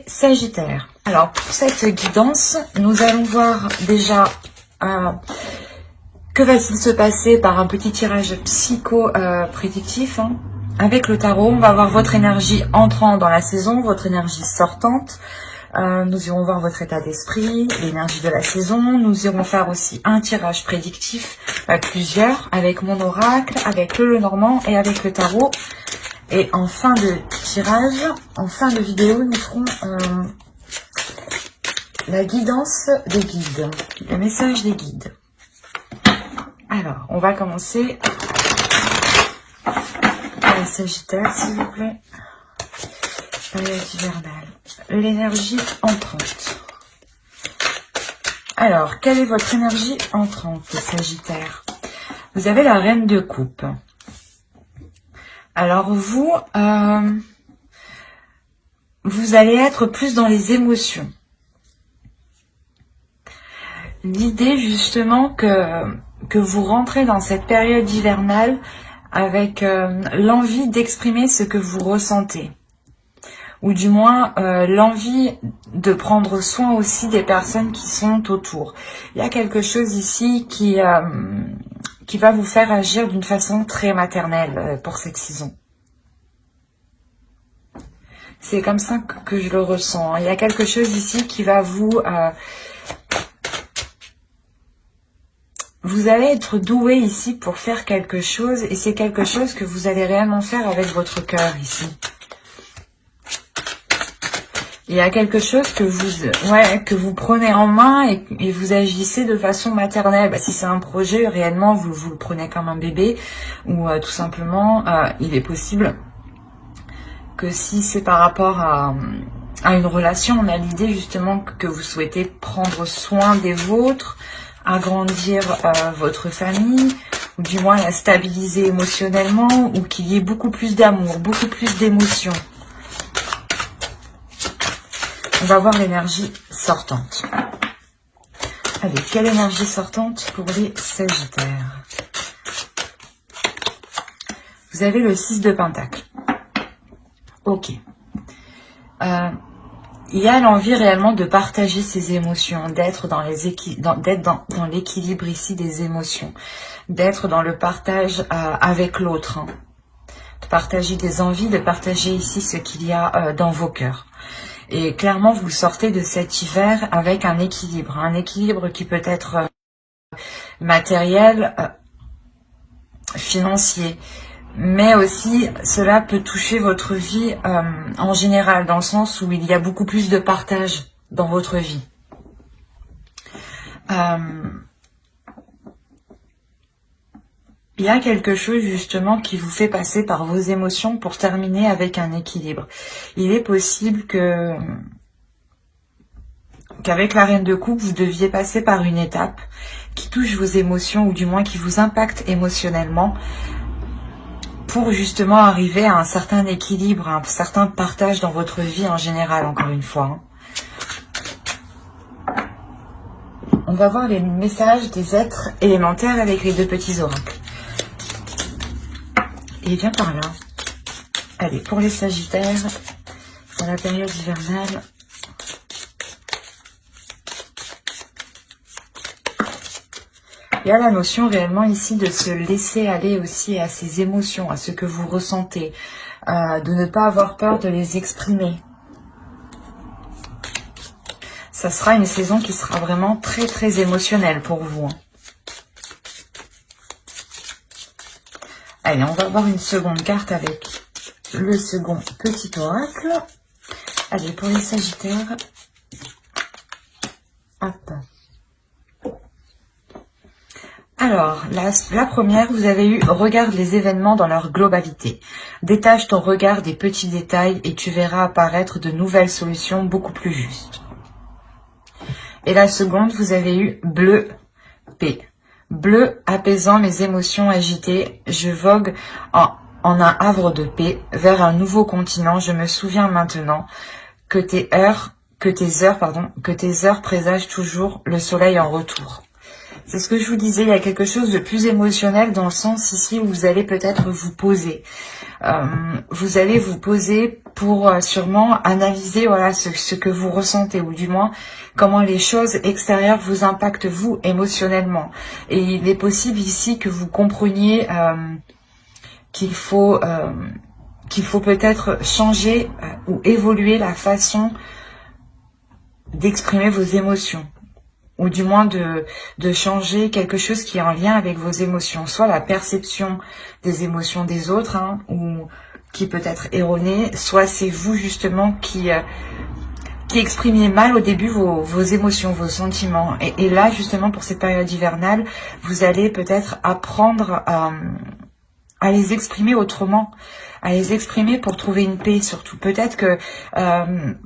Sagittaire. Alors pour cette guidance, nous allons voir déjà que va-t-il se passer par un petit tirage psycho-prédictif. Avec le tarot, on va voir votre énergie entrant dans la saison, votre énergie sortante. Nous irons voir votre état d'esprit, l'énergie de la saison. Nous irons faire aussi un tirage prédictif, plusieurs, avec mon oracle, avec le Lenormand et avec le tarot. Et en fin de tirage, en fin de vidéo, nous ferons la guidance des guides, le message des guides. Alors, on va commencer par les Sagittaires, s'il vous plaît. Période hivernale. L'énergie entrante. Alors, quelle est votre énergie entrante, Sagittaire? Vous avez la Reine de Coupe. Alors vous, vous allez être plus dans les émotions. L'idée justement que vous rentrez dans cette période hivernale avec l'envie d'exprimer ce que vous ressentez. Ou du moins l'envie de prendre soin aussi des personnes qui sont autour. Il y a quelque chose ici qui va vous faire agir d'une façon très maternelle pour cette saison. C'est comme ça que je le ressens. Il y a quelque chose ici qui va vous... vous allez être doué ici pour faire quelque chose et c'est quelque chose que vous allez réellement faire avec votre cœur ici. Il y a quelque chose que vous prenez en main et vous agissez de façon maternelle. Si c'est un projet, réellement, vous le prenez comme un bébé. Ou tout simplement, il est possible que si c'est par rapport à une relation, on a l'idée justement que vous souhaitez prendre soin des vôtres, agrandir votre famille, ou du moins la stabiliser émotionnellement, ou qu'il y ait beaucoup plus d'amour, beaucoup plus d'émotions. On va voir l'énergie sortante. Allez, quelle énergie sortante pour les Sagittaires? Vous avez le 6 de Pentacle. Ok. Il y a l'envie réellement de partager ses émotions, d'être dans l'équilibre ici des émotions, d'être dans le partage avec l'autre, de partager des envies, de partager ici ce qu'il y a dans vos cœurs. Et clairement, vous sortez de cet hiver avec un équilibre qui peut être matériel, financier, mais aussi cela peut toucher votre vie en général, dans le sens où il y a beaucoup plus de partage dans votre vie. Il y a quelque chose justement qui vous fait passer par vos émotions pour terminer avec un équilibre. Il est possible qu'avec la Reine de Coupe, vous deviez passer par une étape qui touche vos émotions ou du moins qui vous impacte émotionnellement pour justement arriver à un certain équilibre, à un certain partage dans votre vie en général, encore une fois. On va voir les messages des êtres élémentaires avec les deux petits oracles. Et bien par là. Allez, pour les Sagittaires, pour la période hivernale. Il y a la notion réellement ici de se laisser aller aussi à ses émotions, à ce que vous ressentez, de ne pas avoir peur de les exprimer. Ça sera une saison qui sera vraiment très très émotionnelle pour vous. Allez, on va voir une seconde carte avec le second petit oracle. Allez, pour les Sagittaires. Hop. Alors, la première, vous avez eu « Regarde les événements dans leur globalité. Détache ton regard des petits détails et tu verras apparaître de nouvelles solutions beaucoup plus justes. » Et la seconde, vous avez eu « Bleu, paix. Bleu, apaisant mes émotions agitées, je vogue en un havre de paix vers un nouveau continent. Je me souviens maintenant que tes heures présagent toujours le soleil en retour. » C'est ce que je vous disais, il y a quelque chose de plus émotionnel dans le sens ici où vous allez peut-être vous poser. Vous allez vous poser pour sûrement analyser voilà ce que vous ressentez, ou du moins comment les choses extérieures vous impactent vous émotionnellement. Et il est possible ici que vous compreniez qu'il faut peut-être changer ou évoluer la façon d'exprimer vos émotions, ou du moins de changer quelque chose qui est en lien avec vos émotions, soit la perception des émotions des autres, hein, ou qui peut être erronée, soit c'est vous justement qui exprimiez mal au début vos émotions, vos sentiments. Et là, justement, pour cette période hivernale, vous allez peut-être apprendre à les exprimer autrement, à les exprimer pour trouver une paix surtout. Peut-être que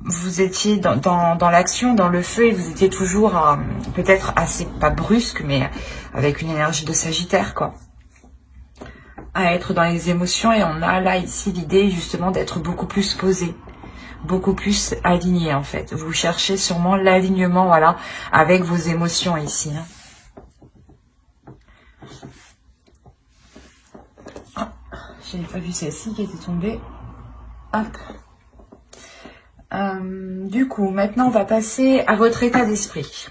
vous étiez dans l'action, dans le feu, et vous étiez toujours peut-être assez, pas brusque, mais avec une énergie de Sagittaire, quoi. À être dans les émotions, et on a là ici l'idée justement d'être beaucoup plus posé, beaucoup plus aligné en fait. Vous cherchez sûrement l'alignement, voilà, avec vos émotions ici, hein. Je n'ai pas vu celle-ci qui était tombée. Hop. Du coup, maintenant, on va passer à votre état d'esprit.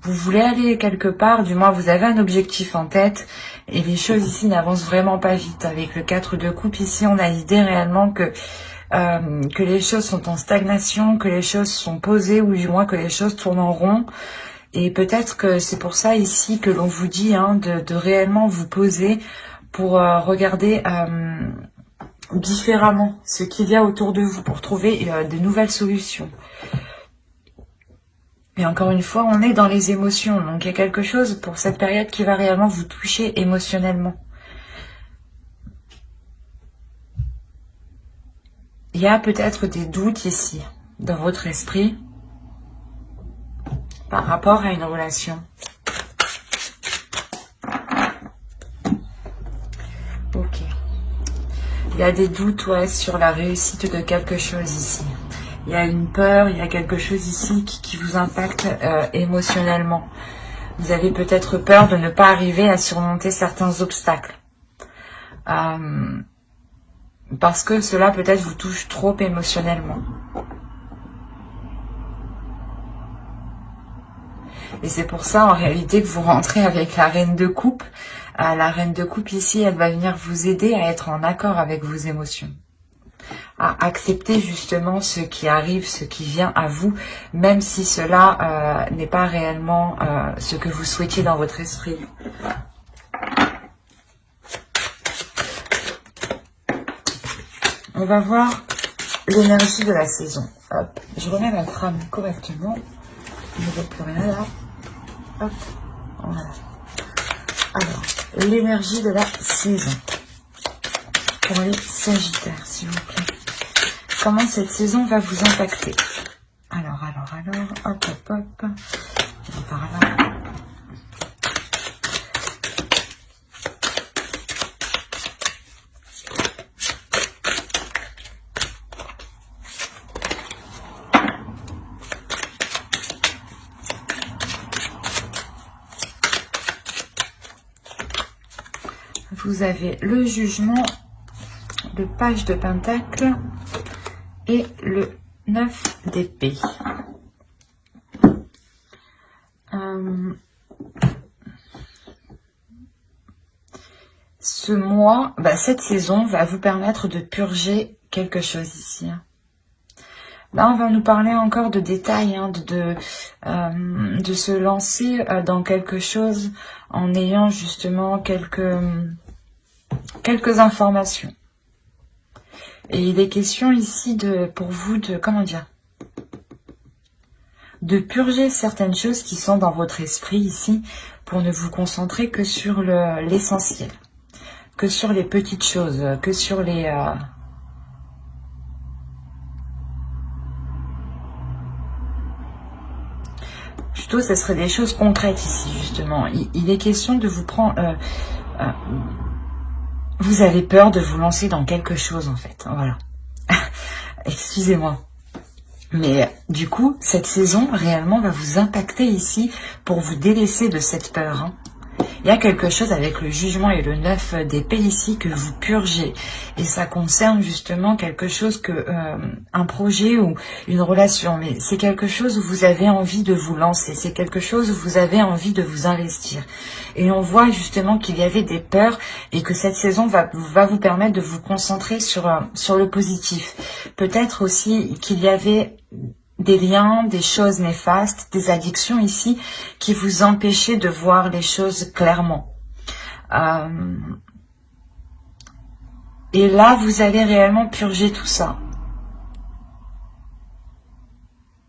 Vous voulez aller quelque part, du moins vous avez un objectif en tête, et les choses ici n'avancent vraiment pas vite. Avec le 4 de coupe, ici, on a l'idée réellement que les choses sont en stagnation, que les choses sont posées, ou du moins que les choses tournent en rond. Et peut-être que c'est pour ça ici que l'on vous dit hein, de réellement vous poser pour regarder différemment ce qu'il y a autour de vous, pour trouver de nouvelles solutions. Et encore une fois, on est dans les émotions, donc il y a quelque chose pour cette période qui va réellement vous toucher émotionnellement. Il y a peut-être des doutes ici, dans votre esprit, par rapport à une relation. Ok. Il y a des doutes ouais, sur la réussite de quelque chose ici. Il y a une peur, il y a quelque chose ici qui vous impacte émotionnellement. Vous avez peut-être peur de ne pas arriver à surmonter certains obstacles. Parce que cela peut-être vous touche trop émotionnellement. Et c'est pour ça en réalité que vous rentrez avec la reine de coupe. La reine de coupe ici, elle va venir vous aider à être en accord avec vos émotions. À accepter justement ce qui arrive, ce qui vient à vous, même si cela n'est pas réellement ce que vous souhaitiez dans votre esprit. On va voir l'énergie de la saison. Hop, je remets ma trame correctement. Je ne vois plus rien là. Hop, voilà. Alors, l'énergie de la saison. Pour les Sagittaires, s'il vous plaît. Comment cette saison va vous impacter? Alors, hop, hop, hop. Par là. Vous avez le jugement, le page de pentacle et le 9 d'épée. Ce mois, cette saison va vous permettre de purger quelque chose ici. Là, on va nous parler encore de détails, de se lancer dans quelque chose en ayant justement quelques informations. Et il est question ici pour vous de purger certaines choses qui sont dans votre esprit ici, pour ne vous concentrer que sur l'essentiel, que sur les petites choses, que sur les... Plutôt, ce serait des choses concrètes ici, justement. Il est question de vous prendre... vous avez peur de vous lancer dans quelque chose, en fait. Voilà. Excusez-moi. Mais du coup, cette saison, réellement, va vous impacter ici pour vous délaisser de cette peur. Il y a quelque chose avec le jugement et le 9 d'épée ici que vous purgez. Et ça concerne justement quelque chose que un projet ou une relation. Mais c'est quelque chose où vous avez envie de vous lancer. C'est quelque chose où vous avez envie de vous investir. Et on voit justement qu'il y avait des peurs et que cette saison va vous permettre de vous concentrer sur le positif. Peut-être aussi qu'il y avait des liens, des choses néfastes, des addictions ici qui vous empêchaient de voir les choses clairement. Et là, vous allez réellement purger tout ça.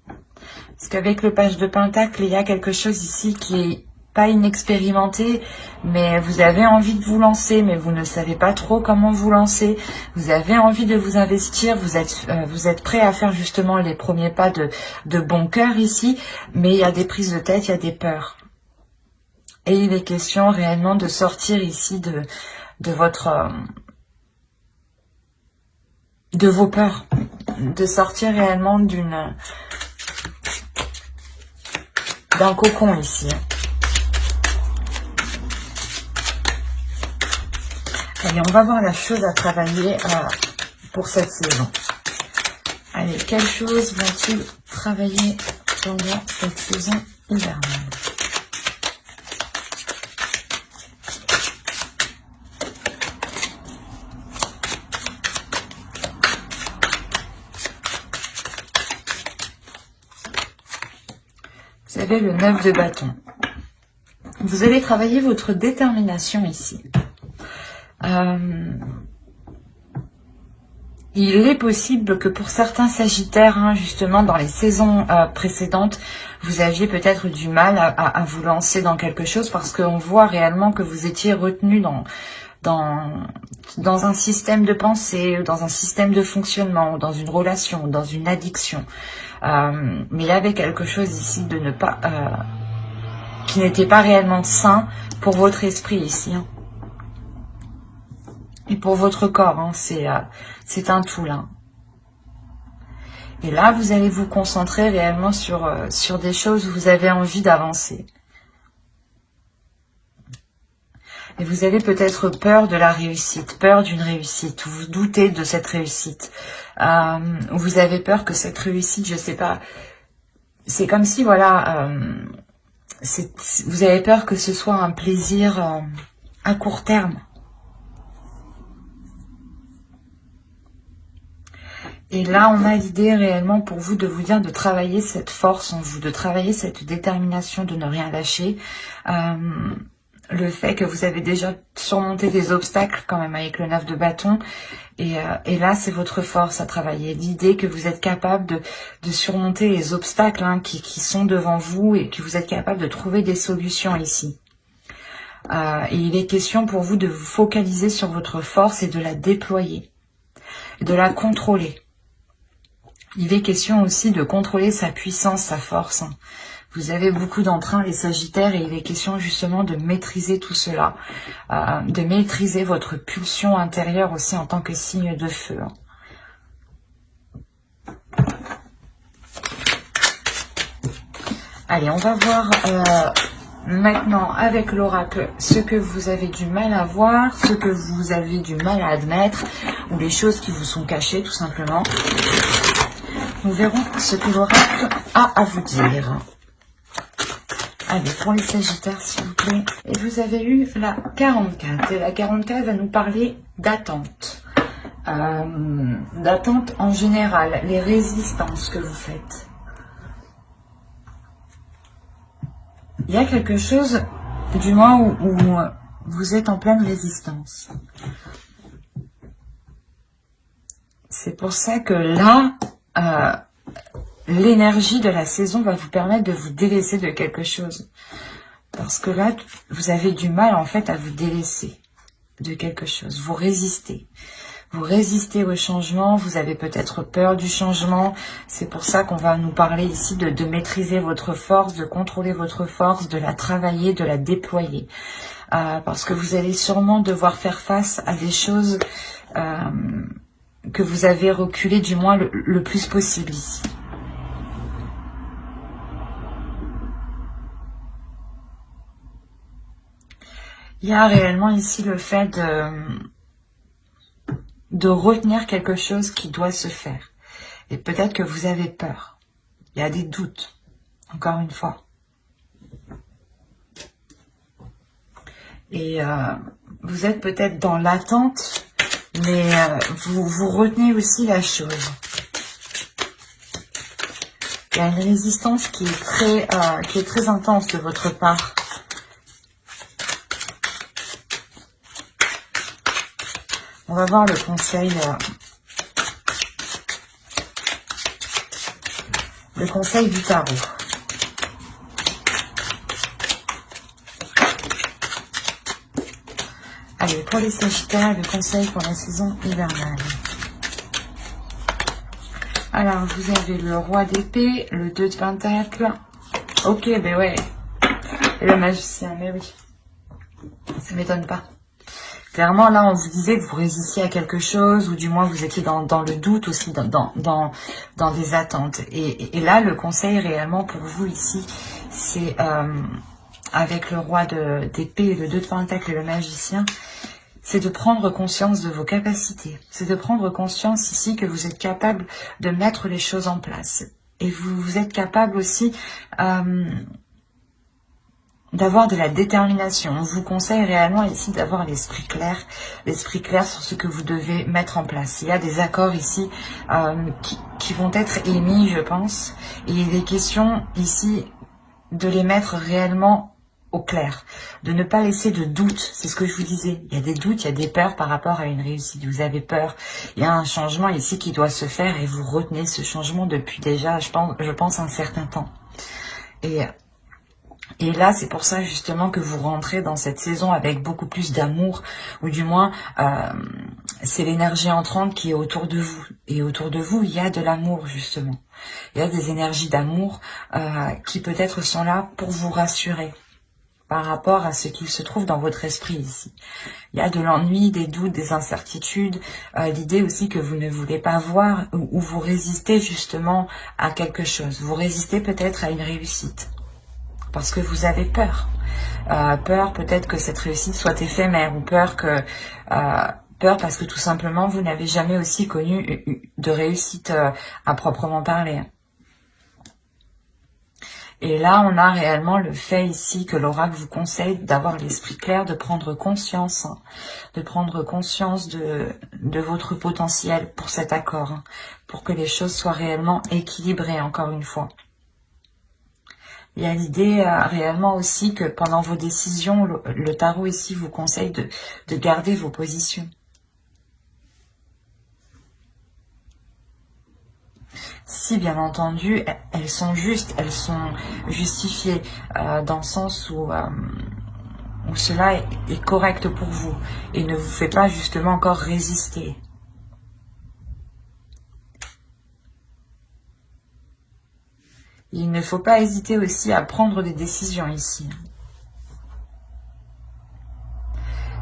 Parce qu'avec le page de Pentacle, il y a quelque chose ici qui est pas inexpérimenté, mais vous avez envie de vous lancer, mais vous ne savez pas trop comment vous lancer. Vous avez envie de vous investir, vous êtes prêt à faire justement les premiers pas de bon cœur ici, mais il y a des prises de tête, il y a des peurs. Et il est question réellement de sortir ici de vos peurs, de sortir réellement d'un cocon ici. Allez, on va voir la chose à travailler pour cette saison. Allez, quelle chose vont-ils travailler pendant cette saison hivernale? Vous avez le 9 de bâton. Vous allez travailler votre détermination ici. Il est possible que pour certains sagittaires, justement dans les saisons précédentes, vous aviez peut-être du mal à vous lancer dans quelque chose parce qu'on voit réellement que vous étiez retenu dans un système de pensée, dans un système de fonctionnement, dans une relation, dans une addiction. Mais il y avait quelque chose ici de ne pas qui n'était pas réellement sain pour votre esprit ici. Et pour votre corps, c'est un tout là. Et là, vous allez vous concentrer réellement sur des choses où vous avez envie d'avancer. Et vous avez peut-être peur de la réussite, peur d'une réussite, ou vous doutez de cette réussite. Ou vous avez peur que cette réussite, je sais pas, c'est comme si, voilà, vous avez peur que ce soit un plaisir à court terme. Et là, on a l'idée réellement pour vous de vous dire de travailler cette force en vous, de travailler cette détermination de ne rien lâcher. Le fait que vous avez déjà surmonté des obstacles quand même avec le 9 de bâton. Et là, c'est votre force à travailler. L'idée que vous êtes capable de surmonter les obstacles qui sont devant vous et que vous êtes capable de trouver des solutions ici. Et il est question pour vous de vous focaliser sur votre force et de la déployer, de la contrôler. Il est question aussi de contrôler sa puissance, sa force. Vous avez beaucoup d'entrain, les Sagittaires, et il est question justement de maîtriser tout cela, de maîtriser votre pulsion intérieure aussi en tant que signe de feu. Allez, on va voir maintenant avec l'oracle ce que vous avez du mal à voir, ce que vous avez du mal à admettre, ou les choses qui vous sont cachées tout simplement. Nous verrons ce que l'oracle a à vous dire. Allez, pour les Sagittaires, s'il vous plaît. Et vous avez eu la 44. Et la 44 va nous parler d'attente. D'attente en général, les résistances que vous faites. Il y a quelque chose, du moins, où vous êtes en pleine résistance. C'est pour ça que là, l'énergie de la saison va vous permettre de vous délaisser de quelque chose. Parce que là, vous avez du mal en fait à vous délaisser de quelque chose. Vous résistez. Vous résistez au changement. Vous avez peut-être peur du changement. C'est pour ça qu'on va nous parler ici de maîtriser votre force, de contrôler votre force, de la travailler, de la déployer. Parce que vous allez sûrement devoir faire face à des choses que vous avez reculées du moins le plus possible ici. Il y a réellement ici le fait de retenir quelque chose qui doit se faire. Et peut-être que vous avez peur. Il y a des doutes, encore une fois. Et vous êtes peut-être dans l'attente, mais vous retenez aussi la chose. Il y a une résistance qui est très intense de votre part. On va voir le conseil du tarot. Allez, pour les Sagittaires, le conseil pour la saison hivernale. Alors, vous avez le roi d'épée, le 2 de pentacles. Ok, ben ouais. Et le magicien, mais oui. Ça m'étonne pas. Clairement, là, on vous disait que vous résistiez à quelque chose, ou du moins vous étiez dans le doute aussi, dans des attentes. Et là, le conseil réellement pour vous ici, c'est avec le roi d'épée et le 2 de pentacles et le magicien, c'est de prendre conscience de vos capacités. C'est de prendre conscience ici que vous êtes capable de mettre les choses en place. Et vous êtes capable aussi d'avoir de la détermination. On vous conseille réellement ici d'avoir l'esprit clair sur ce que vous devez mettre en place. Il y a des accords ici qui vont être émis, je pense. Et il est question ici de les mettre réellement au clair, de ne pas laisser de doute. C'est ce que je vous disais. Il y a des doutes, il y a des peurs par rapport à une réussite. Vous avez peur. Il y a un changement ici qui doit se faire et vous retenez ce changement depuis déjà, je pense un certain temps. Et là, c'est pour ça justement que vous rentrez dans cette saison avec beaucoup plus d'amour, ou du moins, c'est l'énergie entrante qui est autour de vous. Et autour de vous, il y a de l'amour justement. Il y a des énergies d'amour qui peut-être sont là pour vous rassurer par rapport à ce qu'il se trouve dans votre esprit ici. Il y a de l'ennui, des doutes, des incertitudes, l'idée aussi que vous ne voulez pas voir, ou vous résistez justement à quelque chose. Vous résistez peut-être à une réussite. Parce que vous avez peur. Peur peut-être que cette réussite soit éphémère, ou peur parce que tout simplement vous n'avez jamais aussi connu de réussite à proprement parler. Et là, on a réellement le fait ici que l'oracle vous conseille d'avoir l'esprit clair, de prendre conscience, de votre potentiel pour cet accord, pour que les choses soient réellement équilibrées, encore une fois. Il y a l'idée réellement aussi que pendant vos décisions, le tarot ici vous conseille de garder vos positions. Si bien entendu, elles sont justes, elles sont justifiées dans le sens où cela est correct pour vous et ne vous fait pas justement encore résister. Il ne faut pas hésiter aussi à prendre des décisions ici.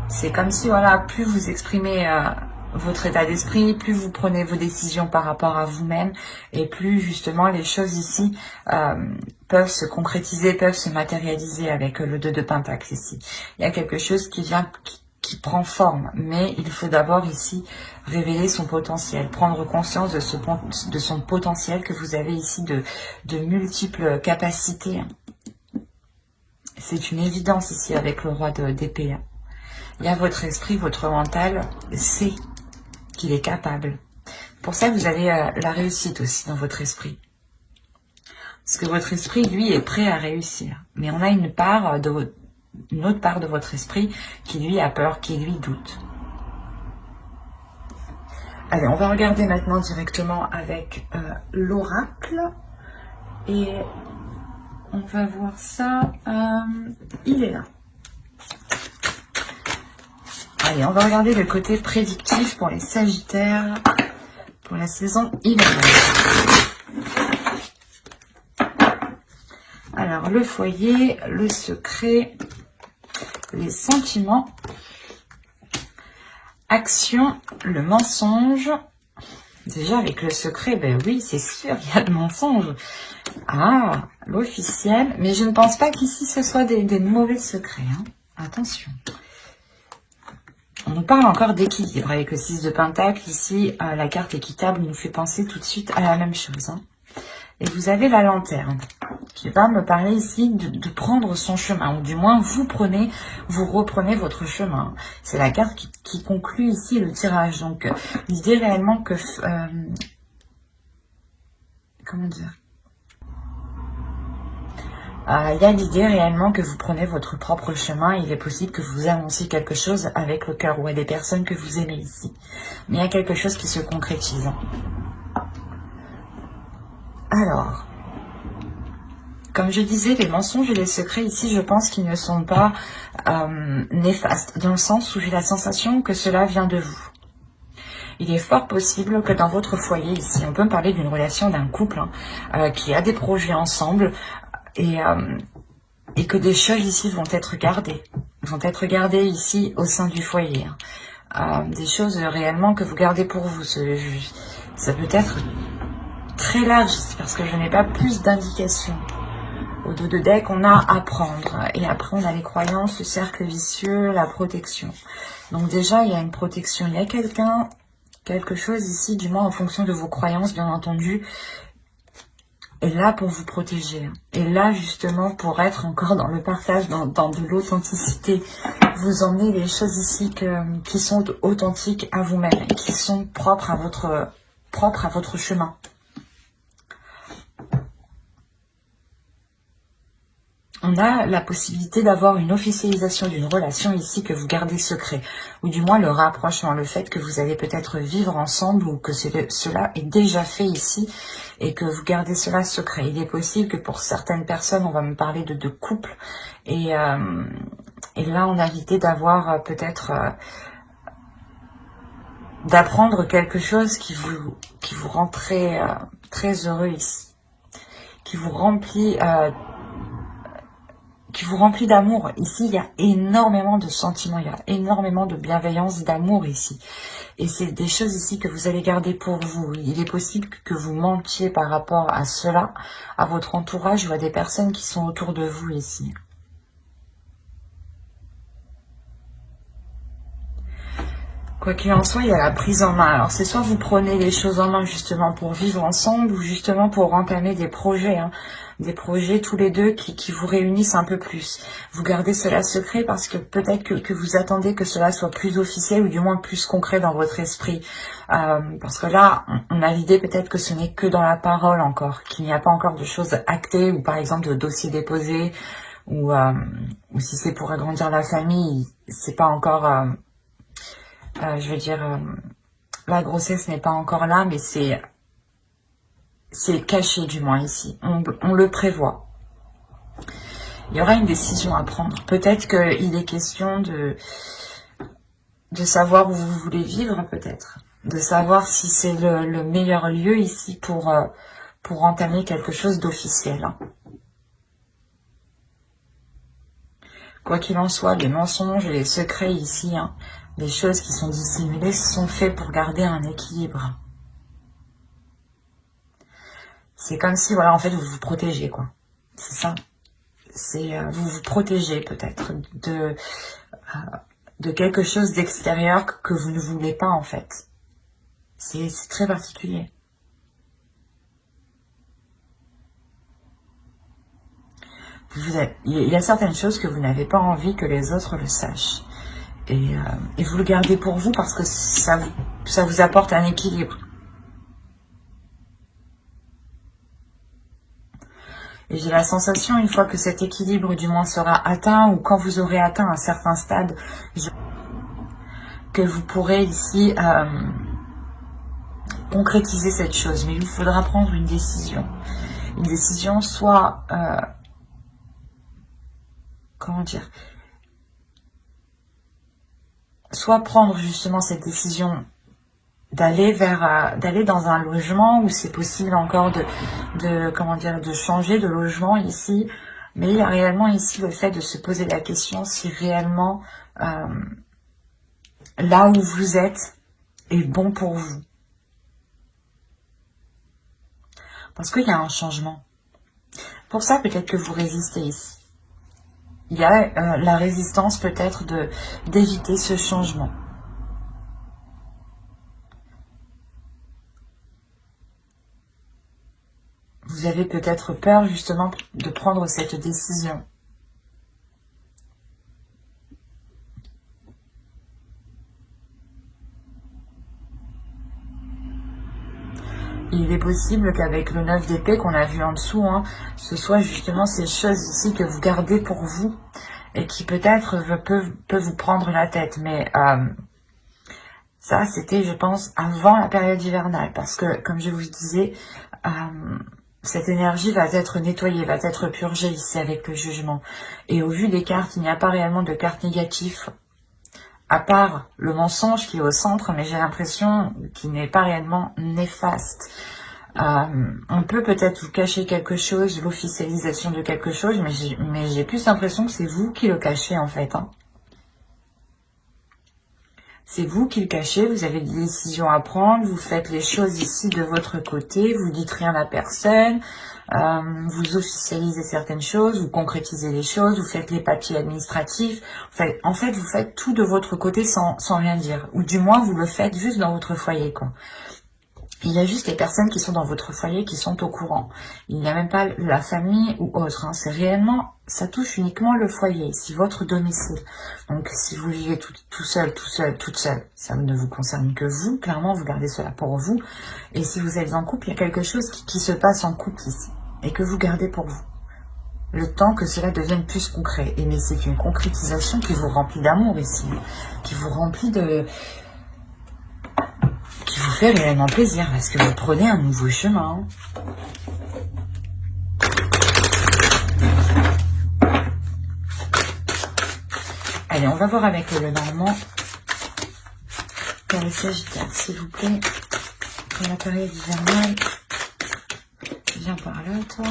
C'est comme si, voilà, plus vous exprimez votre état d'esprit, plus vous prenez vos décisions par rapport à vous-même, et plus justement les choses ici peuvent se concrétiser, peuvent se matérialiser avec le 2 de Pentacle ici. Il y a quelque chose qui prend forme, mais il faut d'abord ici révéler son potentiel, prendre conscience de son potentiel que vous avez ici de multiples capacités. C'est une évidence ici avec le roi d'épée. Il y a votre esprit, votre mental sait qu'il est capable. Pour ça, vous avez la réussite aussi dans votre esprit. Parce que votre esprit, lui, est prêt à réussir. Mais on a une autre part de votre esprit qui, lui, a peur, qui, lui, doute. Allez, on va regarder maintenant directement avec l'oracle. Et on va voir ça. Il est là. Allez, on va regarder le côté prédictif pour les Sagittaires pour la saison hivernale. Alors, le foyer, le secret, les sentiments, action, le mensonge. Déjà, avec le secret, ben oui, c'est sûr, il y a le mensonge. Ah, l'officiel. Mais je ne pense pas qu'ici, ce soit des mauvais secrets. Hein. Attention. On nous parle encore d'équilibre avec le 6 de Pentacle. Ici, la carte équitable nous fait penser tout de suite à la même chose. Hein. Et vous avez la lanterne qui va me parler ici de prendre son chemin. Ou du moins, vous reprenez votre chemin. C'est la carte qui conclut ici le tirage. Donc, l'idée réellement que... comment dire, il y a l'idée réellement que vous prenez votre propre chemin. Il est possible que vous annonciez quelque chose avec le cœur ou à des personnes que vous aimez ici. Mais il y a quelque chose qui se concrétise. Alors, comme je disais, les mensonges et les secrets ici, je pense qu'ils ne sont pas néfastes. Dans le sens où j'ai la sensation que cela vient de vous. Il est fort possible que dans votre foyer ici, on peut me parler d'une relation d'un couple qui a des projets ensemble, et que des choses ici vont être gardées ici au sein du foyer. Des choses réellement que vous gardez pour vous. Ça peut être très large ici parce que je n'ai pas plus d'indications. Au dos de deck, on a apprendre. Et après, on a les croyances, le cercle vicieux, la protection. Donc déjà, il y a une protection. Il y a quelque chose ici, du moins en fonction de vos croyances, bien entendu, est là pour vous protéger. Et là, justement, pour être encore dans le partage, dans de l'authenticité. Vous emmenez les choses ici qui sont authentiques à vous-même, qui sont propres à votre chemin. On a la possibilité d'avoir une officialisation d'une relation ici que vous gardez secret. Ou du moins le rapprochement, le fait que vous allez peut-être vivre ensemble ou que cela est déjà fait ici et que vous gardez cela secret. Il est possible que pour certaines personnes, on va me parler de couple. Et là, on a l'idée d'avoir peut-être... d'apprendre quelque chose qui vous rend très heureux ici. Qui vous remplit d'amour. Ici, il y a énormément de sentiments, il y a énormément de bienveillance, d'amour ici. Et c'est des choses ici que vous allez garder pour vous. Il est possible que vous mentiez par rapport à cela, à votre entourage ou à des personnes qui sont autour de vous ici. Quoi qu'il en soit, il y a la prise en main. Alors, c'est soit vous prenez les choses en main justement pour vivre ensemble ou justement pour entamer des projets. Des projets tous les deux qui vous réunissent un peu plus. Vous gardez cela secret parce que peut-être que vous attendez que cela soit plus officiel ou du moins plus concret dans votre esprit. Parce que là, on a l'idée peut-être que ce n'est que dans la parole encore, qu'il n'y a pas encore de choses actées ou par exemple de dossiers déposés ou si c'est pour agrandir la famille, c'est pas encore... je veux dire, la grossesse n'est pas encore là, mais c'est caché du moins ici. On le prévoit. Il y aura une décision à prendre. Peut-être qu'il est question de savoir où vous voulez vivre, peut-être. De savoir si c'est le meilleur lieu ici pour entamer quelque chose d'officiel. Quoi qu'il en soit, les mensonges et les secrets ici, les choses qui sont dissimulées sont faites pour garder un équilibre. C'est comme si, voilà, en fait, vous vous protégez, quoi. C'est ça. C'est vous vous protégez peut-être de quelque chose d'extérieur que vous ne voulez pas, en fait. C'est très particulier. Il y a certaines choses que vous n'avez pas envie que les autres le sachent. Et vous le gardez pour vous parce que ça vous apporte un équilibre. Et j'ai la sensation, une fois que cet équilibre du moins sera atteint, ou quand vous aurez atteint un certain stade, que vous pourrez ici concrétiser cette chose. Mais il vous faudra prendre une décision. Une décision soit... comment dire, soit prendre justement cette décision d'aller dans un logement où c'est possible encore de changer de logement ici, mais il y a réellement ici le fait de se poser la question si réellement là où vous êtes est bon pour vous. Parce qu'il y a un changement. Pour ça, peut-être que vous résistez ici. Il y a la résistance peut-être d'éviter ce changement. Vous avez peut-être peur justement de prendre cette décision. Il est possible qu'avec le 9 d'épée qu'on a vu en dessous, hein, ce soit justement ces choses ici que vous gardez pour vous et qui peut-être peut vous prendre la tête. Mais ça, c'était, je pense, avant la période hivernale. Parce que, comme je vous disais, cette énergie va être nettoyée, va être purgée ici avec le jugement. Et au vu des cartes, il n'y a pas réellement de cartes négatives, à part le mensonge qui est au centre, mais j'ai l'impression qu'il n'est pas réellement néfaste. On peut peut-être vous cacher quelque chose, l'officialisation de quelque chose, mais j'ai plus l'impression que c'est vous qui le cachez en fait. Hein. C'est vous qui le cachez, vous avez des décisions à prendre, vous faites les choses ici de votre côté, vous dites rien à personne, vous officialisez certaines choses, vous concrétisez les choses, vous faites les papiers administratifs. En fait, vous faites tout de votre côté sans rien dire. Ou du moins, vous le faites juste dans votre foyer, quoi. Il y a juste les personnes qui sont dans votre foyer qui sont au courant. Il n'y a même pas la famille ou autre. Hein. C'est réellement, ça touche uniquement le foyer, ici, votre domicile. Donc, si vous vivez tout seul, toute seule, ça ne vous concerne que vous. Clairement, vous gardez cela pour vous. Et si vous êtes en couple, il y a quelque chose qui se passe en couple ici. Et que vous gardez pour vous. Le temps que cela devienne plus concret. Et mais c'est une concrétisation qui vous remplit d'amour ici. Qui vous remplit de... qui vous fait réellement plaisir. Parce que vous prenez un nouveau chemin. Allez, on va voir avec le Normand. Pour le Sagittaire, s'il vous plaît. Pour la période hivernale. Viens par là, toi.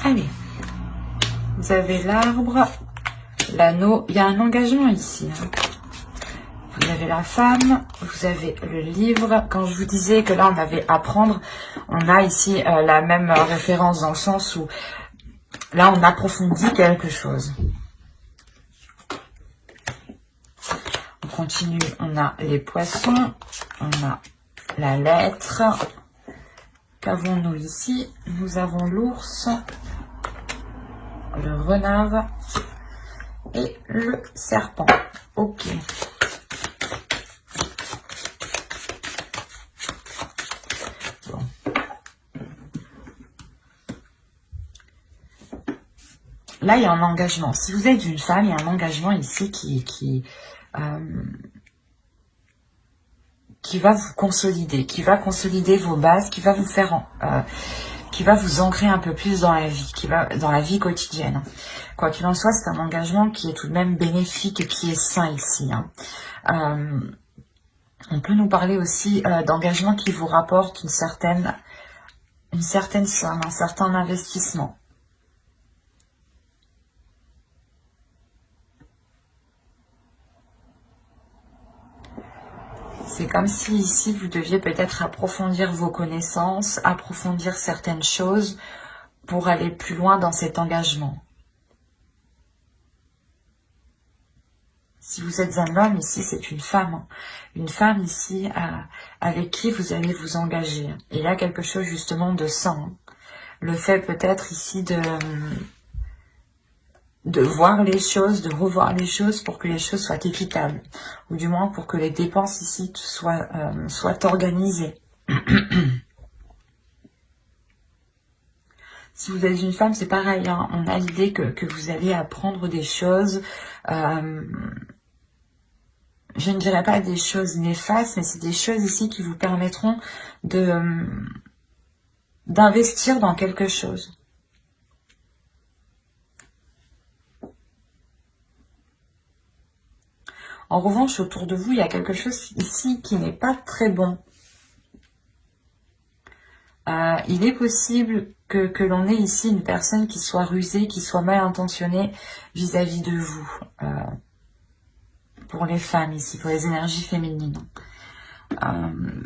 Allez. Vous avez l'arbre, l'anneau, il y a un engagement ici. Hein. Vous avez la femme, vous avez le livre. Quand je vous disais que là on avait à apprendre, on a ici la même référence dans le sens où là on approfondit quelque chose. On continue, on a les poissons, on a la lettre. Qu'avons-nous ici? Nous avons l'ours, le renard et le serpent. Ok. Bon. Là, il y a un engagement. Si vous êtes une femme, il y a un engagement ici qui va vous consolider, qui va consolider vos bases, qui va vous faire... qui va vous ancrer un peu plus dans la vie, dans la vie quotidienne. Quoi qu'il en soit, c'est un engagement qui est tout de même bénéfique et qui est sain ici. Hein. On peut nous parler aussi d'engagement qui vous rapporte une certaine somme, un certain investissement. C'est comme si ici, vous deviez peut-être approfondir vos connaissances, approfondir certaines choses pour aller plus loin dans cet engagement. Si vous êtes un homme, ici, c'est une femme. Une femme, ici, avec qui vous allez vous engager. Et il y a quelque chose, justement, de sain. Le fait, peut-être, ici, de voir les choses, de revoir les choses pour que les choses soient équitables. Ou du moins pour que les dépenses ici soient organisées. Si vous êtes une femme, c'est pareil. Hein. On a l'idée que vous allez apprendre des choses. Je ne dirais pas des choses néfastes, mais c'est des choses ici qui vous permettront d'investir dans quelque chose. En revanche, autour de vous, il y a quelque chose ici qui n'est pas très bon. Il est possible que l'on ait ici une personne qui soit rusée, qui soit mal intentionnée vis-à-vis de vous. Pour les femmes ici, pour les énergies féminines.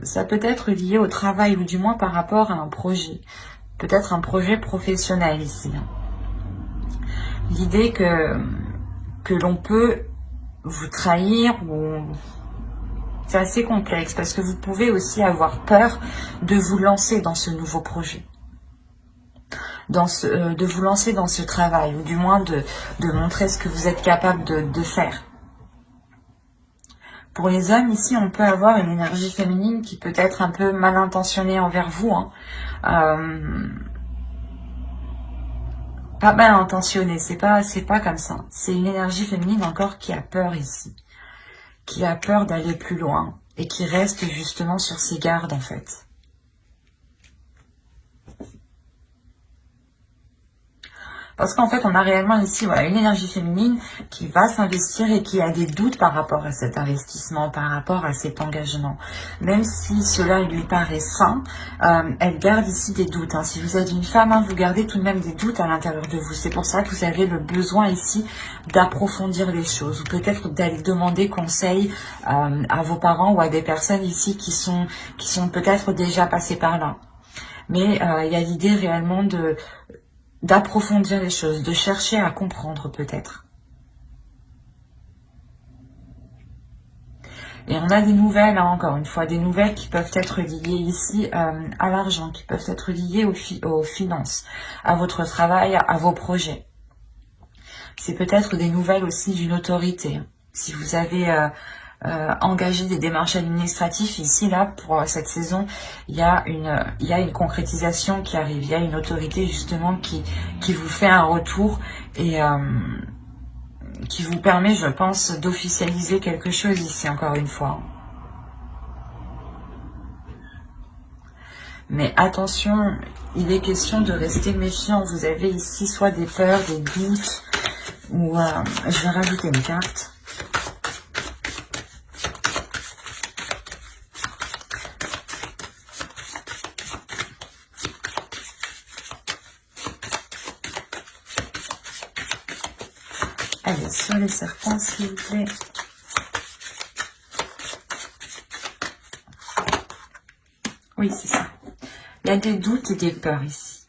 Ça peut être lié au travail, ou du moins par rapport à un projet. Peut-être un projet professionnel ici. L'idée que l'on peut vous trahir, ou c'est assez complexe, parce que vous pouvez aussi avoir peur de vous lancer dans ce nouveau projet. De vous lancer dans ce travail, ou du moins de montrer ce que vous êtes capable de faire. Pour les hommes, ici, on peut avoir une énergie féminine qui peut être un peu mal intentionnée envers vous. Pas mal intentionnée, c'est pas comme ça. C'est une énergie féminine encore qui a peur ici. Qui a peur d'aller plus loin et qui reste justement sur ses gardes en fait. Parce qu'en fait, on a réellement ici voilà, une énergie féminine qui va s'investir et qui a des doutes par rapport à cet investissement, par rapport à cet engagement. Même si cela lui paraît sain, elle garde ici des doutes. Si vous êtes une femme, vous gardez tout de même des doutes à l'intérieur de vous. C'est pour ça que vous avez le besoin ici d'approfondir les choses. Ou peut-être d'aller demander conseil à vos parents ou à des personnes ici qui sont peut-être déjà passées par là. Mais il y a l'idée réellement d'approfondir les choses, de chercher à comprendre peut-être. Et on a des nouvelles, encore une fois, des nouvelles qui peuvent être liées ici à l'argent, qui peuvent être liées aux finances, à votre travail, à vos projets. C'est peut-être des nouvelles aussi d'une autorité. Si vous avez engager des démarches administratives, ici, là, pour cette saison, il y a une concrétisation qui arrive. Il y a une autorité, justement, qui vous fait un retour et qui vous permet, je pense, d'officialiser quelque chose ici, encore une fois. Mais attention, il est question de rester méfiant. Vous avez ici soit des peurs, des doutes, ou je vais rajouter une carte. Allez, sur les serpents, s'il vous plaît. Oui, c'est ça. Il y a des doutes et des peurs ici.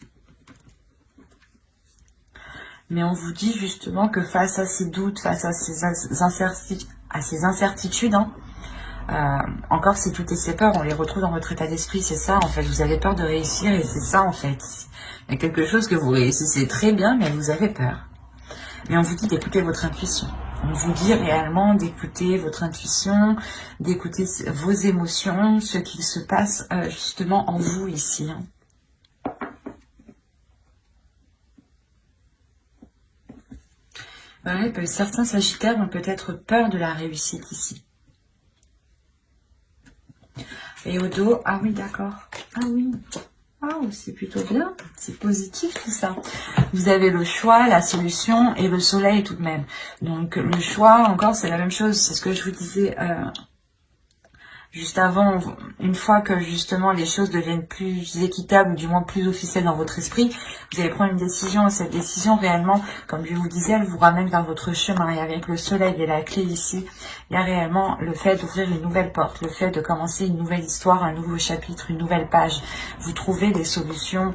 Mais on vous dit justement que face à ces doutes, face à ces incertitudes, encore ces doutes et ces peurs, on les retrouve dans votre état d'esprit, c'est ça en fait. Vous avez peur de réussir et c'est ça en fait. Il y a quelque chose que vous réussissez très bien, mais vous avez peur. Mais on vous dit d'écouter votre intuition. On vous dit réellement d'écouter votre intuition, d'écouter vos émotions, ce qu'il se passe justement en vous ici. Ouais, certains sagittaires ont peut-être peur de la réussite ici. Et au dos, ah oui, d'accord. Ah oui. Oh, c'est plutôt bien, c'est positif tout ça. Vous avez le choix, la solution et le soleil tout de même. Donc le choix, encore, c'est la même chose. C'est ce que je vous disais juste avant. Une fois que justement les choses deviennent plus équitables, ou du moins plus officielles dans votre esprit, vous allez prendre une décision. Et cette décision, réellement, comme je vous disais, elle vous ramène vers votre chemin. Et avec le soleil et la clé ici, il y a réellement le fait d'ouvrir une nouvelle porte, le fait de commencer une nouvelle histoire, un nouveau chapitre, une nouvelle page. Vous trouvez des solutions.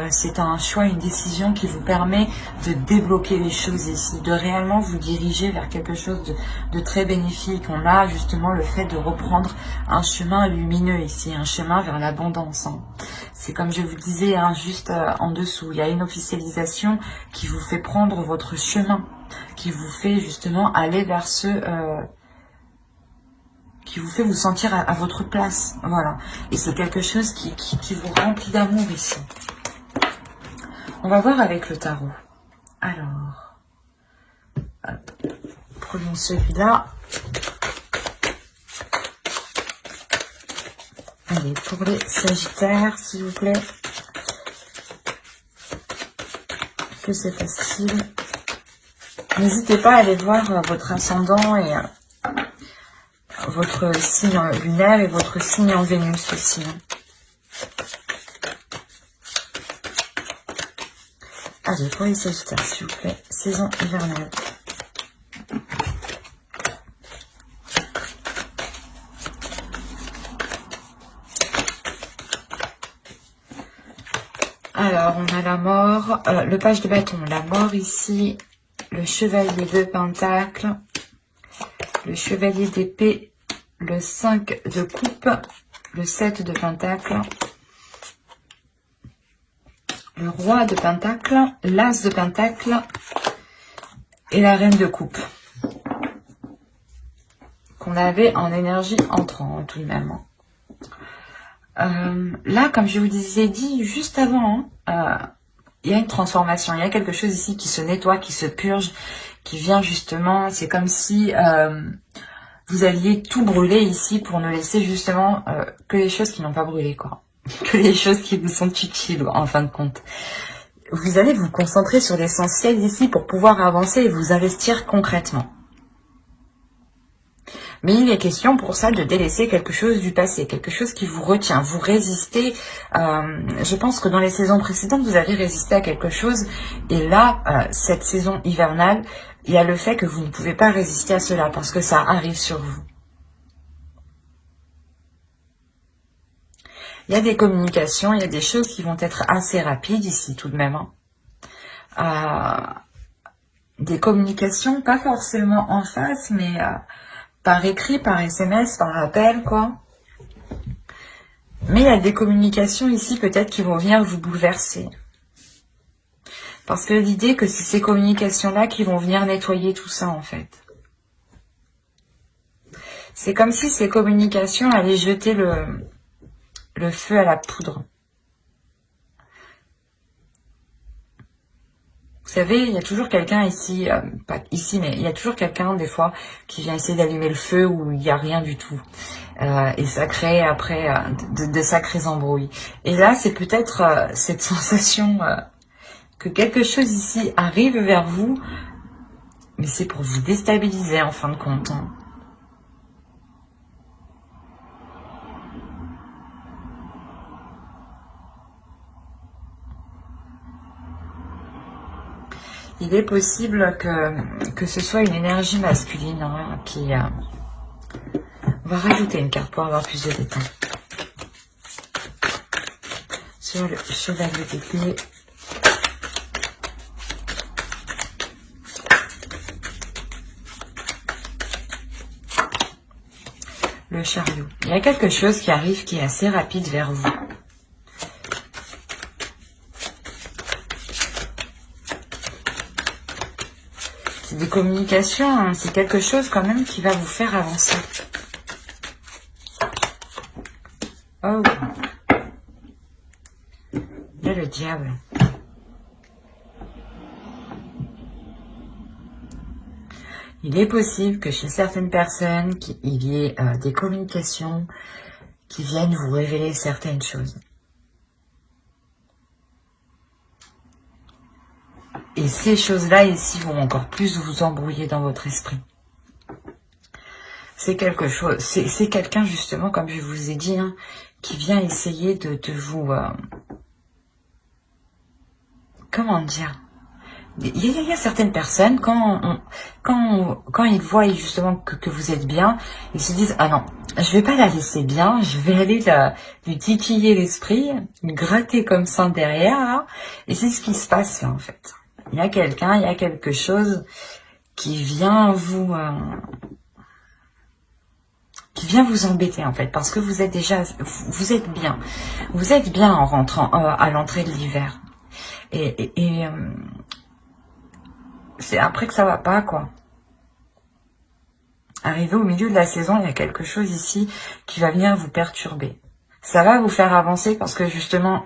C'est un choix, une décision qui vous permet de débloquer les choses ici, de réellement vous diriger vers quelque chose de très bénéfique. On a justement le fait de reprendre un chemin lumineux ici, un chemin vers l'abondance. C'est comme je vous disais, juste en dessous, il y a une officialisation qui vous fait prendre votre chemin, qui vous fait justement aller vers qui vous fait vous sentir à votre place. Voilà. Et c'est quelque chose qui vous remplit d'amour ici. On va voir avec le tarot. Alors, hop, prenons celui-là. Allez, pour les sagittaires, s'il vous plaît. Que c'est facile. N'hésitez pas à aller voir votre ascendant et votre signe lunaire et votre signe en Vénus aussi. Allez, pour les Sagittaires, s'il vous plaît, saison hivernale. Alors, on a la mort, le page de bâton, la mort ici, le chevalier de pentacle, le chevalier d'épée, le 5 de coupe, le 7 de pentacle, le roi de pentacle, l'as de pentacle et la reine de coupe. Qu'on avait en énergie entrant, tout de même. Là, comme je vous disais dit juste avant, il y a une transformation, il y a quelque chose ici qui se nettoie, qui se purge, qui vient justement, c'est comme si vous alliez tout brûler ici pour ne laisser justement que les choses qui n'ont pas brûlé, quoi. Que les choses qui vous sont utiles, en fin de compte. Vous allez vous concentrer sur l'essentiel ici pour pouvoir avancer et vous investir concrètement. Mais il est question pour ça de délaisser quelque chose du passé, quelque chose qui vous retient, vous résistez. Je pense que dans les saisons précédentes, vous avez résisté à quelque chose. Et là, cette saison hivernale, il y a le fait que vous ne pouvez pas résister à cela parce que ça arrive sur vous. Il y a des communications, il y a des choses qui vont être assez rapides ici tout de même. Des communications, pas forcément en face, mais... par écrit, par SMS, par appel, quoi. Mais il y a des communications ici, peut-être, qui vont venir vous bouleverser. Parce que l'idée que c'est ces communications-là qui vont venir nettoyer tout ça, en fait. C'est comme si ces communications allaient jeter le feu à la poudre. Vous savez, il y a toujours quelqu'un ici, pas ici, mais il y a toujours quelqu'un, des fois, qui vient essayer d'allumer le feu où il n'y a rien du tout. Et ça crée, après, de sacrés embrouilles. Et là, c'est peut-être cette sensation que quelque chose ici arrive vers vous, mais c'est pour vous déstabiliser, en fin de compte. Hein. Il est possible que ce soit une énergie masculine hein, qui... On va rajouter une carte pour avoir plus de détails. Sur le chevalier d'épée. Le chariot. Il y a quelque chose qui arrive qui est assez rapide vers vous. C'est des communications, hein, c'est quelque chose quand même qui va vous faire avancer. Oh. Il y a le diable. Il est possible que chez certaines personnes, il y ait des communications qui viennent vous révéler certaines choses. Et ces choses-là ici vont encore plus vous embrouiller dans votre esprit. C'est quelque chose, c'est quelqu'un justement, comme je vous ai dit, hein, qui vient essayer de vous... comment dire? Il y a certaines personnes, quand ils voient justement que vous êtes bien, ils se disent « Ah non, je vais pas la laisser bien, je vais aller lui titiller l'esprit, lui gratter comme ça derrière. Là. » Et c'est ce qui se passe là en fait. Il y a quelqu'un, il y a quelque chose qui vient vous embêter en fait, parce que vous êtes déjà, vous êtes bien en rentrant à l'entrée de l'hiver. Et c'est après que ça va pas, quoi. Arrivé au milieu de la saison, il y a quelque chose ici qui va venir vous perturber. Ça va vous faire avancer parce que justement,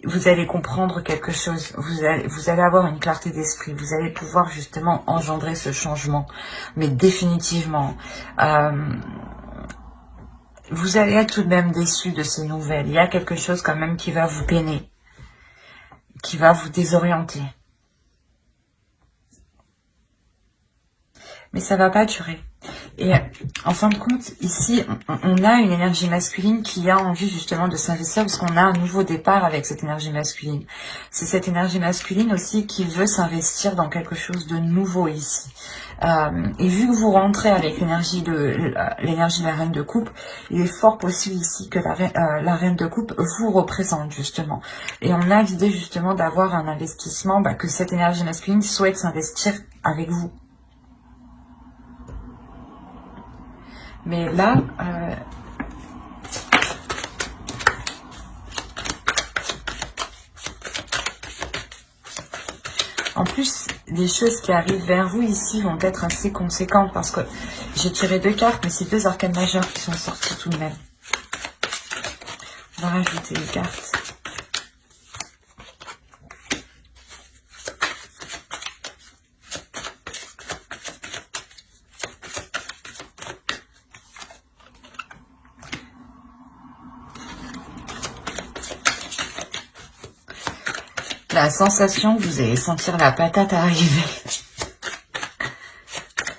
vous allez comprendre quelque chose. Vous allez avoir une clarté d'esprit. Vous allez pouvoir justement engendrer ce changement. Mais définitivement, vous allez être tout de même déçu de ces nouvelles. Il y a quelque chose quand même qui va vous peiner, qui va vous désorienter. Mais ça va pas durer. Et en fin de compte, ici, on a une énergie masculine qui a envie justement de s'investir parce qu'on a un nouveau départ avec cette énergie masculine. C'est cette énergie masculine aussi qui veut s'investir dans quelque chose de nouveau ici. Et vu que vous rentrez avec l'énergie de la reine de coupe, il est fort possible ici que la reine de coupe vous représente justement. Et on a l'idée justement d'avoir un investissement, que cette énergie masculine souhaite s'investir avec vous. Mais là, en plus, les choses qui arrivent vers vous ici vont être assez conséquentes parce que j'ai tiré 2 cartes, mais c'est 2 arcanes majeures qui sont sorties tout de même. On va rajouter les cartes. La sensation que vous allez sentir la patate arriver.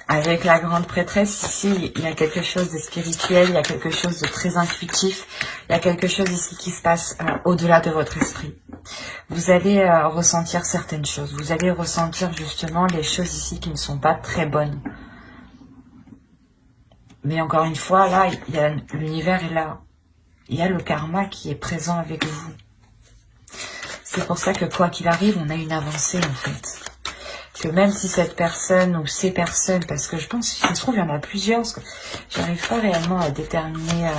Avec la grande prêtresse, ici, il y a quelque chose de spirituel, il y a quelque chose de très intuitif, il y a quelque chose ici qui se passe au-delà de votre esprit. Vous allez ressentir certaines choses, vous allez ressentir justement les choses ici qui ne sont pas très bonnes. Mais encore une fois, là, il y a l'univers est là. Il y a le karma qui est présent avec vous. C'est pour ça que quoi qu'il arrive, on a une avancée en fait. Que même si cette personne ou ces personnes, parce que je pense qu'il se trouve il y en a plusieurs, parce que j'arrive pas réellement à déterminer.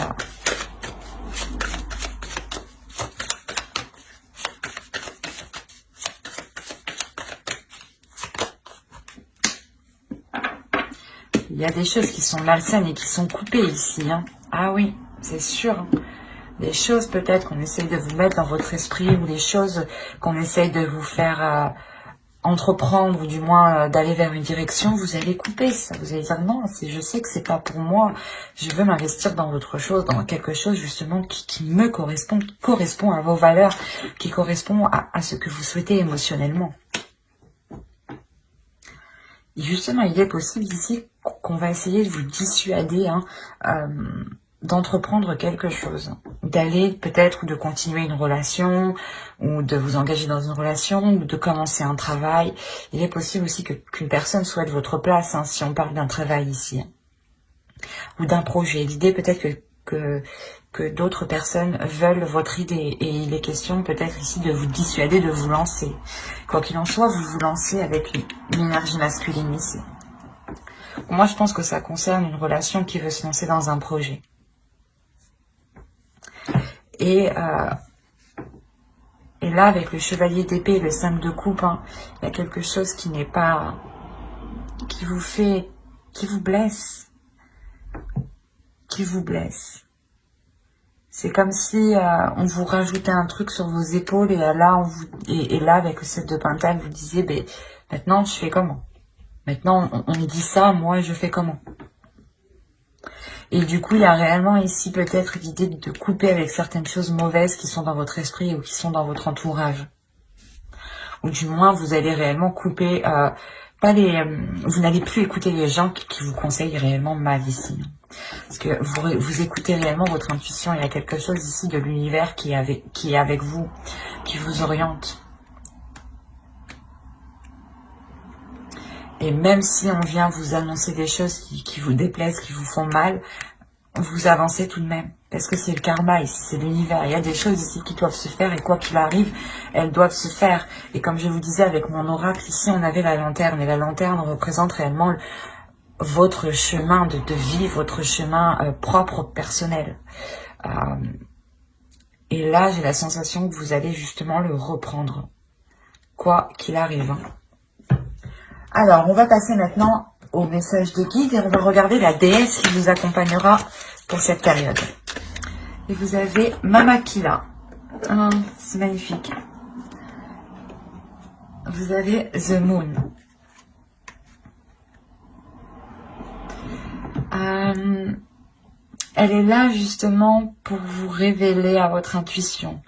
Il y a des choses qui sont malsaines et qui sont coupées ici. Hein. Ah oui, c'est sûr. Des choses peut-être qu'on essaye de vous mettre dans votre esprit ou des choses qu'on essaye de vous faire entreprendre ou du moins d'aller vers une direction, vous allez couper ça. Vous allez dire non, je sais que c'est pas pour moi. Je veux m'investir dans autre chose, dans quelque chose justement qui me correspond, qui correspond à vos valeurs, qui correspond à ce que vous souhaitez émotionnellement. Et justement, il est possible ici qu'on va essayer de vous dissuader d'entreprendre quelque chose, d'aller peut-être ou de continuer une relation ou de vous engager dans une relation ou de commencer un travail. Il est possible aussi qu'une personne souhaite votre place, hein, si on parle d'un travail ici, ou d'un projet. L'idée peut-être que d'autres personnes veulent votre idée et il est question peut-être ici de vous dissuader de vous lancer. Quoi qu'il en soit, vous vous lancez avec une énergie masculine ici. Moi, je pense que ça concerne une relation qui veut se lancer dans un projet. Et là, avec le chevalier d'épée et le 5 de coupe, hein, il y a quelque chose qui n'est pas... qui vous blesse. Qui vous blesse. C'est comme si on vous rajoutait un truc sur vos épaules et là, là avec le 7 de Pentacle, vous disiez, ben, maintenant, je fais comment? Maintenant, on me dit ça, moi, je fais comment? Et du coup, il y a réellement ici peut-être l'idée de couper avec certaines choses mauvaises qui sont dans votre esprit ou qui sont dans votre entourage. Ou du moins, vous allez réellement couper, vous n'allez plus écouter les gens qui vous conseillent réellement mal ici. Parce que vous écoutez réellement votre intuition. Il y a quelque chose ici de l'univers qui est avec vous, qui vous oriente. Et même si on vient vous annoncer des choses qui vous déplaisent, qui vous font mal, vous avancez tout de même. Parce que c'est le karma ici, c'est l'univers. Il y a des choses ici qui doivent se faire et quoi qu'il arrive, elles doivent se faire. Et comme je vous disais avec mon oracle, ici on avait la lanterne. Et la lanterne représente réellement votre chemin de vie, votre chemin propre, personnel. Et là, j'ai la sensation que vous allez justement le reprendre. Quoi qu'il arrive. Alors, on va passer maintenant au message de guide et on va regarder la déesse qui vous accompagnera pour cette période. Et vous avez Mamakila. Ah, c'est magnifique. Vous avez The Moon. Elle est là justement pour vous révéler à votre intuition.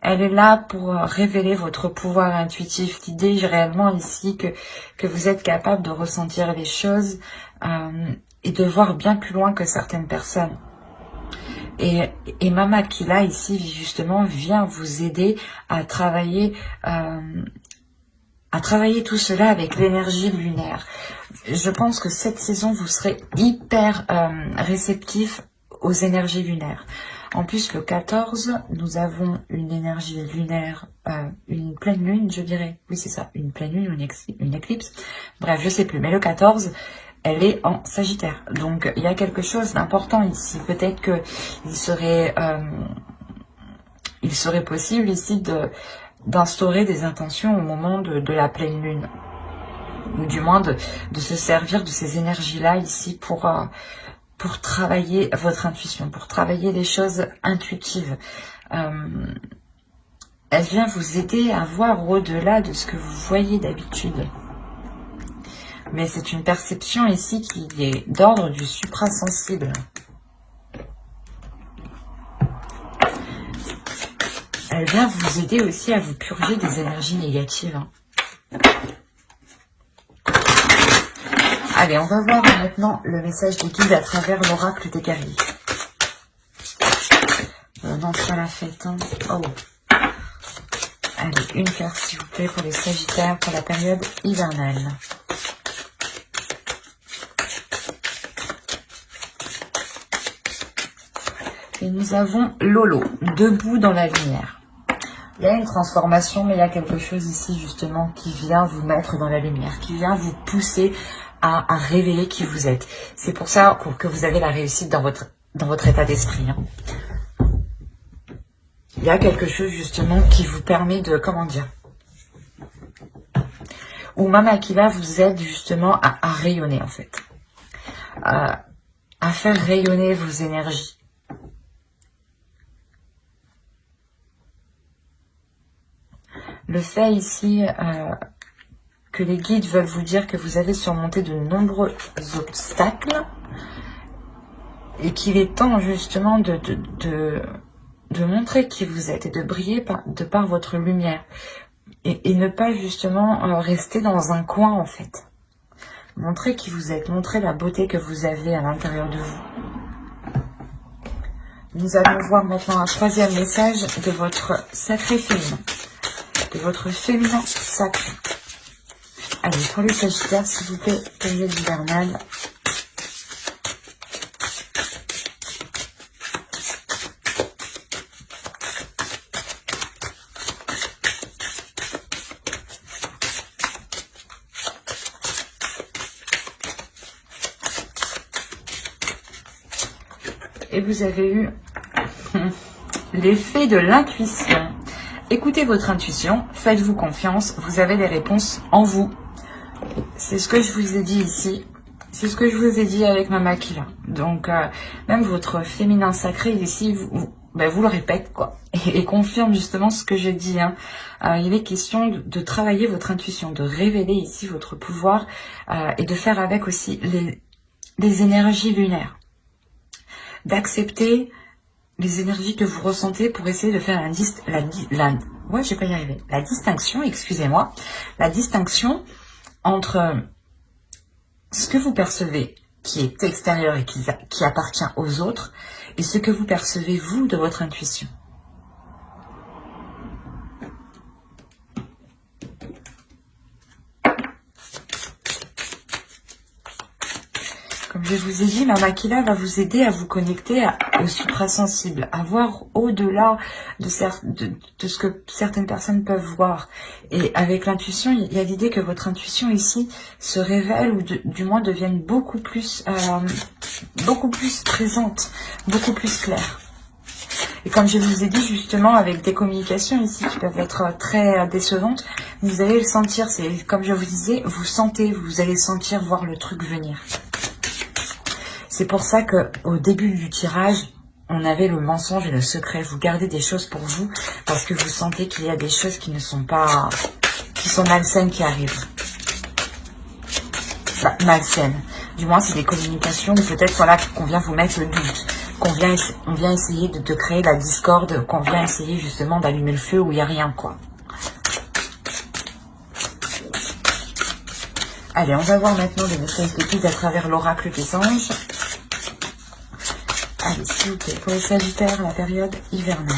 Elle est là pour révéler votre pouvoir intuitif. L'idée réellement ici que vous êtes capable de ressentir les choses et de voir bien plus loin que certaines personnes. Et Mama Aquila ici justement vient vous aider à travailler tout cela avec l'énergie lunaire. Je pense que cette saison vous serez hyper réceptif aux énergies lunaires. En plus le 14 nous avons une énergie lunaire, une pleine lune je dirais, oui c'est ça, une pleine lune ou une éclipse, bref je sais plus, mais le 14 elle est en Sagittaire. Donc, il y a quelque chose d'important ici. Peut-être que il serait possible ici d'instaurer des intentions au moment de la pleine lune. Ou du moins de se servir de ces énergies-là ici pour travailler votre intuition, pour travailler les choses intuitives. Elle vient vous aider à voir au-delà de ce que vous voyez d'habitude. Mais c'est une perception ici qui est d'ordre du suprasensible. Elle vient vous aider aussi à vous purger des énergies négatives. Allez, on va voir maintenant le message des guides à travers l'oracle des guerriers. Non, c'est pas la fête. Hein. Oh. Allez, une carte s'il vous plaît pour les Sagittaires pour la période hivernale. Et nous avons Lolo, debout dans la lumière. Il y a une transformation, mais il y a quelque chose ici justement qui vient vous mettre dans la lumière, qui vient vous pousser à révéler qui vous êtes. C'est pour ça que vous avez la réussite dans votre état d'esprit. Hein. Il y a quelque chose justement qui vous permet de, comment dire, où Mama Aquila vous aide justement à rayonner en fait, à faire rayonner vos énergies. Le fait ici que les guides veulent vous dire que vous avez surmonté de nombreux obstacles et qu'il est temps justement de montrer qui vous êtes et de briller de par votre lumière et ne pas justement rester dans un coin en fait. Montrez qui vous êtes, montrez la beauté que vous avez à l'intérieur de vous. Nous allons voir maintenant un troisième message de votre sacré féminin. De votre féminin sacré. Allez, pour les Sagittaires, s'il vous plaît, période hivernale. Et vous avez eu l'effet de l'intuition. Écoutez votre intuition, faites-vous confiance, vous avez les réponses en vous. C'est ce que je vous ai dit ici, c'est ce que je vous ai dit avec Mama Aquila. Donc, même votre féminin sacré ici, vous le répète, quoi, et confirme justement ce que je dis. Hein. Il est question de travailler votre intuition, de révéler ici votre pouvoir et de faire avec aussi les énergies lunaires. D'accepter les énergies que vous ressentez pour essayer de faire la distinction, excusez-moi, la distinction entre ce que vous percevez qui est extérieur et qui appartient aux autres et ce que vous percevez vous de votre intuition. Comme je vous ai dit, Mama Aquila va vous aider à vous connecter au suprasensible, à voir au-delà de ce que certaines personnes peuvent voir. Et avec l'intuition, il y a l'idée que votre intuition ici se révèle ou du moins devienne beaucoup plus présente, beaucoup plus claire. Et comme je vous ai dit justement, avec des communications ici qui peuvent être très décevantes, vous allez le sentir, c'est comme je vous disais, vous allez sentir voir le truc venir. C'est pour ça que au début du tirage, on avait le mensonge et le secret. Vous gardez des choses pour vous parce que vous sentez qu'il y a des choses qui ne sont pas, qui sont malsaines qui arrivent. Enfin, malsaines. Du moins, c'est des communications ou peut-être voilà qu'on vient vous mettre le doute, on vient essayer de créer la discorde, qu'on vient essayer justement d'allumer le feu où il n'y a rien quoi. Allez, on va voir maintenant les messages de guide à travers l'oracle des anges. Allez, s'il vous plaît, pour les Sagittaires, la période hivernale.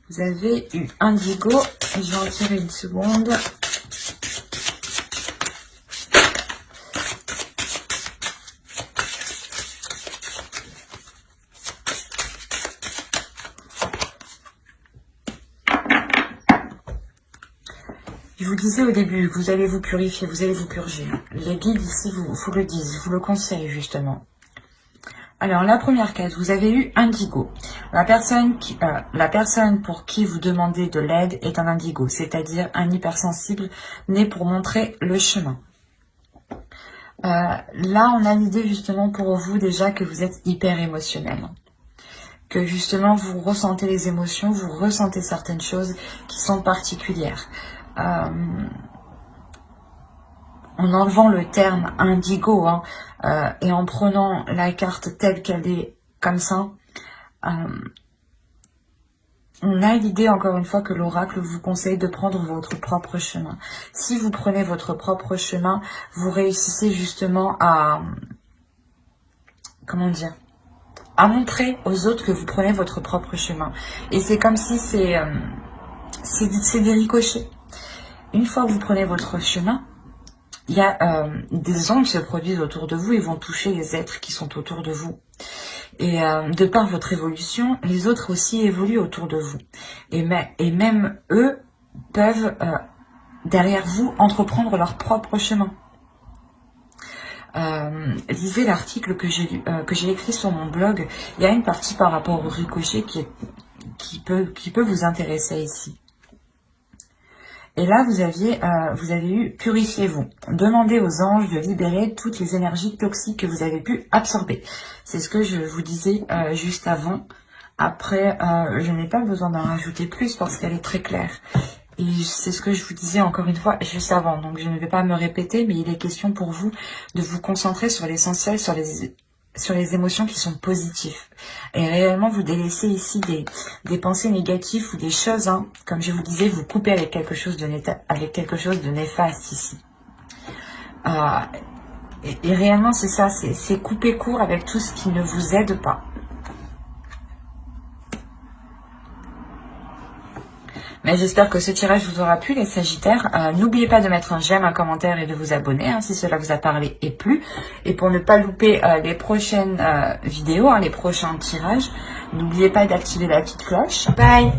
Vous avez eu Indigo, et je vais en tirer une seconde. Je vous disais au début, vous allez vous purifier, vous allez vous purger. Les guides ici vous le disent, vous le conseillent justement. Alors, la première case, vous avez eu Indigo. La personne pour qui vous demandez de l'aide est un Indigo, c'est-à-dire un hypersensible né pour montrer le chemin. Là, on a l'idée justement pour vous déjà que vous êtes hyper émotionnel. Que justement, vous ressentez les émotions, vous ressentez certaines choses qui sont particulières. En enlevant le terme indigo et en prenant la carte telle qu'elle est comme ça, on a l'idée encore une fois que l'oracle vous conseille de prendre votre propre chemin. Si vous prenez votre propre chemin, vous réussissez justement à, comment dire, à montrer aux autres que vous prenez votre propre chemin. Et c'est comme si c'est des ricochets. Une fois que vous prenez votre chemin, il y a des ondes qui se produisent autour de vous et vont toucher les êtres qui sont autour de vous. Et de par votre évolution, les autres aussi évoluent autour de vous. Et même eux peuvent, derrière vous, entreprendre leur propre chemin. Lisez l'article que j'ai écrit sur mon blog. Il y a une partie par rapport au ricochet qui peut vous intéresser ici. Et là, vous avez eu « Purifiez-vous ». Demandez aux anges de libérer toutes les énergies toxiques que vous avez pu absorber. C'est ce que je vous disais juste avant. Après, je n'ai pas besoin d'en rajouter plus parce qu'elle est très claire. Et c'est ce que je vous disais encore une fois juste avant. Donc, je ne vais pas me répéter, mais il est question pour vous de vous concentrer sur l'essentiel, sur les émotions qui sont positives. Et réellement, vous délaissez ici des pensées négatives ou des choses, comme je vous disais, vous coupez avec quelque chose de néfaste ici. Et réellement, c'est ça, c'est couper court avec tout ce qui ne vous aide pas. Mais j'espère que ce tirage vous aura plu, les Sagittaires. N'oubliez pas de mettre un j'aime, un commentaire et de vous abonner si cela vous a parlé et plu. Et pour ne pas louper les prochaines vidéos, les prochains tirages, n'oubliez pas d'activer la petite cloche. Bye!